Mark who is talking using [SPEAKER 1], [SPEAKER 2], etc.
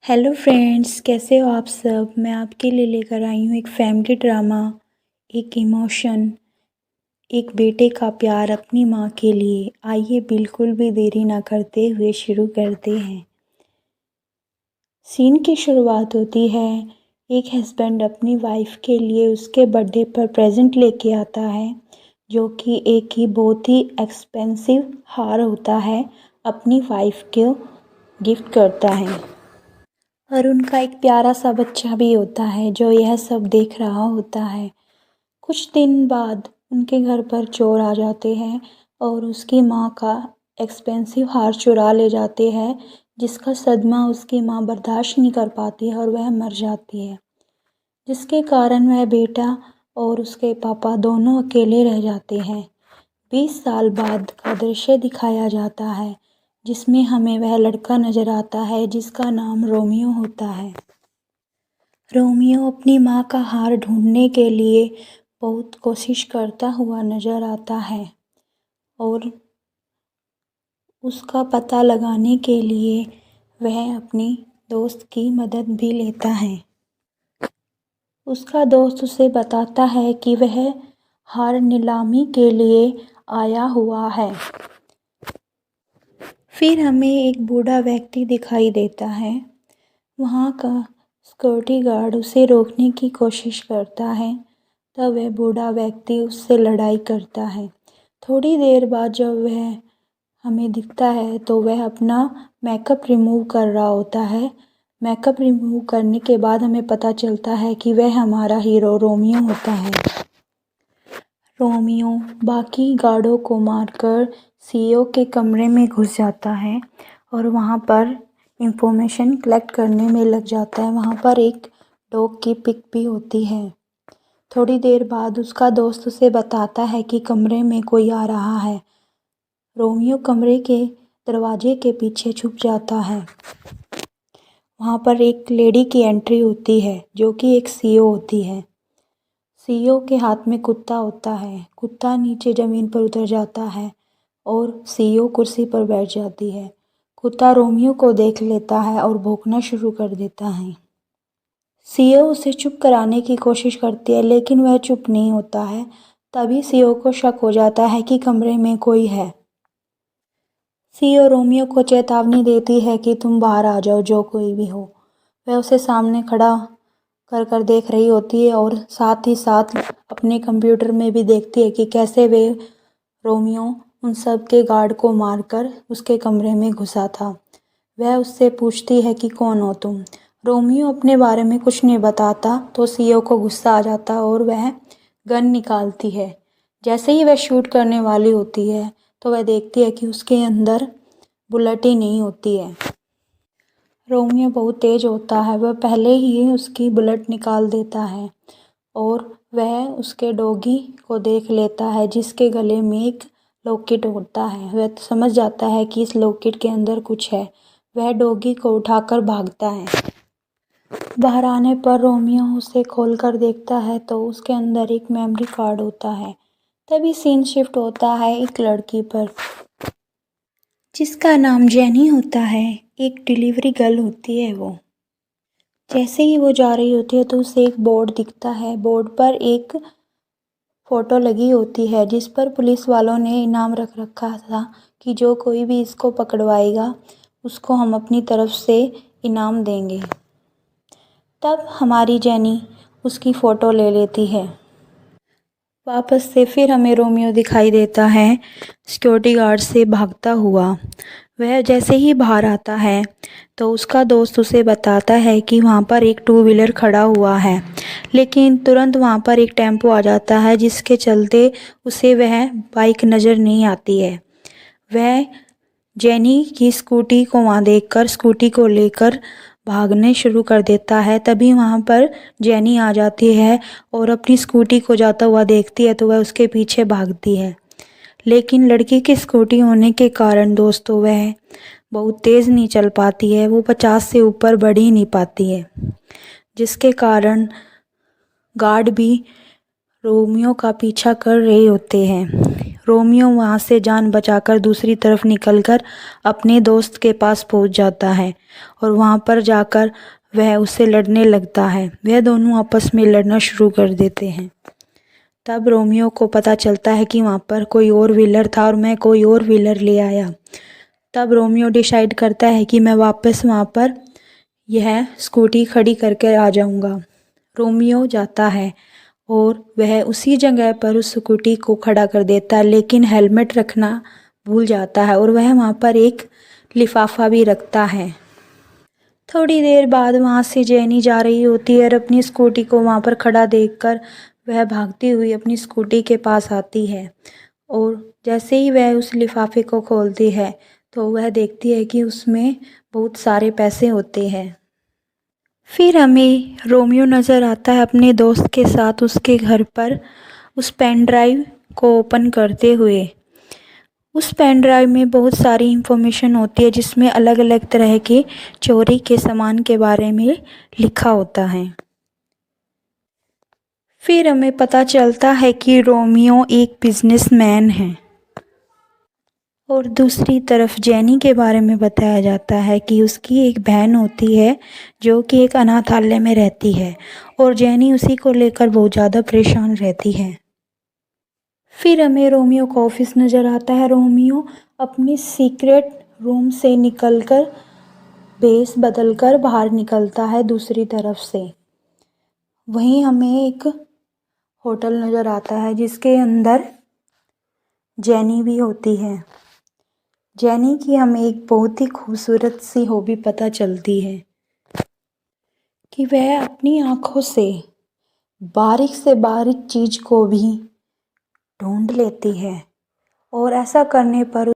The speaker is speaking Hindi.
[SPEAKER 1] हेलो फ्रेंड्स, कैसे हो आप सब। मैं आपके लिए लेकर आई हूँ एक फैमिली ड्रामा, एक इमोशन, एक बेटे का प्यार अपनी माँ के लिए। आइए बिल्कुल भी देरी ना करते हुए शुरू करते हैं। सीन की शुरुआत होती है, एक हस्बैंड अपनी वाइफ के लिए उसके बर्थडे पर प्रेजेंट लेके आता है, जो कि एक ही बहुत ही एक्सपेंसिव हार होता है, अपनी वाइफ को गिफ्ट करता है। और उनका एक प्यारा सा बच्चा भी होता है जो यह सब देख रहा होता है। कुछ दिन बाद उनके घर पर चोर आ जाते हैं और उसकी माँ का एक्सपेंसिव हार चुरा ले जाते हैं, जिसका सदमा उसकी माँ बर्दाश्त नहीं कर पाती है और वह मर जाती है, जिसके कारण वह बेटा और उसके पापा दोनों अकेले रह जाते हैं। 20 साल बाद का दृश्य दिखाया जाता है, जिसमें हमें वह लड़का नज़र आता है जिसका नाम रोमियो होता है। रोमियो अपनी माँ का हार ढूंढने के लिए बहुत कोशिश करता हुआ नज़र आता है और उसका पता लगाने के लिए वह अपनी दोस्त की मदद भी लेता है। उसका दोस्त उसे बताता है कि वह हार नीलामी के लिए आया हुआ है। फिर हमें एक बूढ़ा व्यक्ति दिखाई देता है। वहाँ का सिक्योरिटी गार्ड उसे रोकने की कोशिश करता है, तब वह बूढ़ा व्यक्ति उससे लड़ाई करता है। थोड़ी देर बाद जब वह हमें दिखता है तो वह अपना मेकअप रिमूव कर रहा होता है। मेकअप रिमूव करने के बाद हमें पता चलता है कि वह हमारा हीरो रोमियो होता है। रोमियो बाकी गार्डों को मारकर सीईओ के कमरे में घुस जाता है और वहाँ पर इंफॉर्मेशन कलेक्ट करने में लग जाता है। वहाँ पर एक डॉग की पिक भी होती है। थोड़ी देर बाद उसका दोस्त उसे बताता है कि कमरे में कोई आ रहा है। रोमियो कमरे के दरवाजे के पीछे छुप जाता है। वहाँ पर एक लेडी की एंट्री होती है जो कि एक सीईओ होती है। सीईओ के हाथ में कुत्ता होता है। कुत्ता नीचे ज़मीन पर उतर जाता है और सीईओ कुर्सी पर बैठ जाती है। कुत्ता रोमियो को देख लेता है और भौंकना शुरू कर देता है। सीईओ उसे चुप कराने की कोशिश करती है, लेकिन वह चुप नहीं होता है। तभी सीईओ को शक हो जाता है कि कमरे में कोई है। सीईओ रोमियो को चेतावनी देती है कि तुम बाहर आ जाओ, जो कोई भी हो। वह उसे सामने खड़ा कर देख रही होती है और साथ ही साथ अपने कंप्यूटर में भी देखती है कि कैसे वे रोमियो उन सब के गार्ड को मारकर उसके कमरे में घुसा था। वह उससे पूछती है कि कौन हो तुम। रोमियो अपने बारे में कुछ नहीं बताता तो सीईओ को गुस्सा आ जाता और वह गन निकालती है। जैसे ही वह शूट करने वाली होती है तो वह देखती है कि उसके अंदर बुलेट ही नहीं होती है। रोमियो बहुत तेज होता है, वह पहले ही उसकी बुलेट निकाल देता है और वह उसके डॉगी को देख लेता है जिसके गले में एक लॉकेट होता है। वह समझ जाता है कि इस लॉकेट के अंदर कुछ है। वह डॉगी को उठाकर भागता है। बाहर आने पर रोमियो उसे खोलकर देखता है तो उसके अंदर एक मेमोरी कार्ड होता है। तभी सीन शिफ्ट होता है एक लड़की पर जिसका नाम जेनी होता है। एक डिलीवरी गर्ल होती है वो। जैसे ही वो जा रही होती है तो उसे एक बोर्ड दिखता है। बोर्ड पर एक फ़ोटो लगी होती है जिस पर पुलिस वालों ने इनाम रख रखा था कि जो कोई भी इसको पकड़वाएगा उसको हम अपनी तरफ से इनाम देंगे। तब हमारी जेनी उसकी फ़ोटो ले लेती है। वापस से फिर हमें रोमियो दिखाई देता है सिक्योरिटी गार्ड से भागता हुआ। वह जैसे ही बाहर आता है तो उसका दोस्त उसे बताता है कि वहाँ पर एक टू व्हीलर खड़ा हुआ है, लेकिन तुरंत वहाँ पर एक टेम्पो आ जाता है जिसके चलते उसे वह बाइक नज़र नहीं आती है। वह जेनी की स्कूटी को वहाँ देखकर स्कूटी को लेकर भागने शुरू कर देता है। तभी वहाँ पर जेनी आ जाती है और अपनी स्कूटी को जाता हुआ देखती है तो वह उसके पीछे भागती है, लेकिन लड़की की स्कूटी होने के कारण दोस्तों वह बहुत तेज़ नहीं चल पाती है। वो 50 से ऊपर बढ़ ही नहीं पाती है, जिसके कारण गार्ड भी रोमियो का पीछा कर रहे होते हैं। रोमियो वहाँ से जान बचाकर दूसरी तरफ निकलकर अपने दोस्त के पास पहुँच जाता है और वहाँ पर जाकर वह उससे लड़ने लगता है। वह दोनों आपस में लड़ना शुरू कर देते हैं। तब रोमियो को पता चलता है कि वहाँ पर कोई और व्हीलर था और मैं कोई और व्हीलर ले आया। तब रोमियो डिसाइड करता है कि मैं वापस वहाँ पर यह स्कूटी खड़ी करके आ जाऊँगा। रोमियो जाता है और वह उसी जगह पर उस स्कूटी को खड़ा कर देता है, लेकिन हेलमेट रखना भूल जाता है और वह वहाँ पर एक लिफाफा भी रखता है। थोड़ी देर बाद वहाँ से जेनी जा रही होती है और अपनी स्कूटी को वहाँ पर खड़ा देखकर वह भागती हुई अपनी स्कूटी के पास आती है और जैसे ही वह उस लिफाफे को खोलती है तो वह देखती है कि उसमें बहुत सारे पैसे होते हैं। फिर हमें रोमियो नज़र आता है अपने दोस्त के साथ उसके घर पर उस पेन ड्राइव को ओपन करते हुए। उस पेन ड्राइव में बहुत सारी इंफॉर्मेशन होती है जिसमें अलग अलग तरह के चोरी के सामान के बारे में लिखा होता है। फिर हमें पता चलता है कि रोमियो एक बिजनेसमैन है और दूसरी तरफ जेनी के बारे में बताया जाता है कि उसकी एक बहन होती है जो कि एक अनाथालय में रहती है और जेनी उसी को लेकर बहुत ज़्यादा परेशान रहती है। फिर हमें रोमियो का ऑफिस नज़र आता है। रोमियो अपनी सीक्रेट रूम से निकलकर भेस बदलकर बाहर निकलता है दूसरी तरफ से। वहीं हमें एक होटल नज़र आता है जिसके अंदर जेनी भी होती है। जेनी की हमें एक बहुत ही खूबसूरत सी हॉबी पता चलती है कि वह अपनी आँखों से बारीक चीज़ को भी ढूंढ लेती है और ऐसा करने पर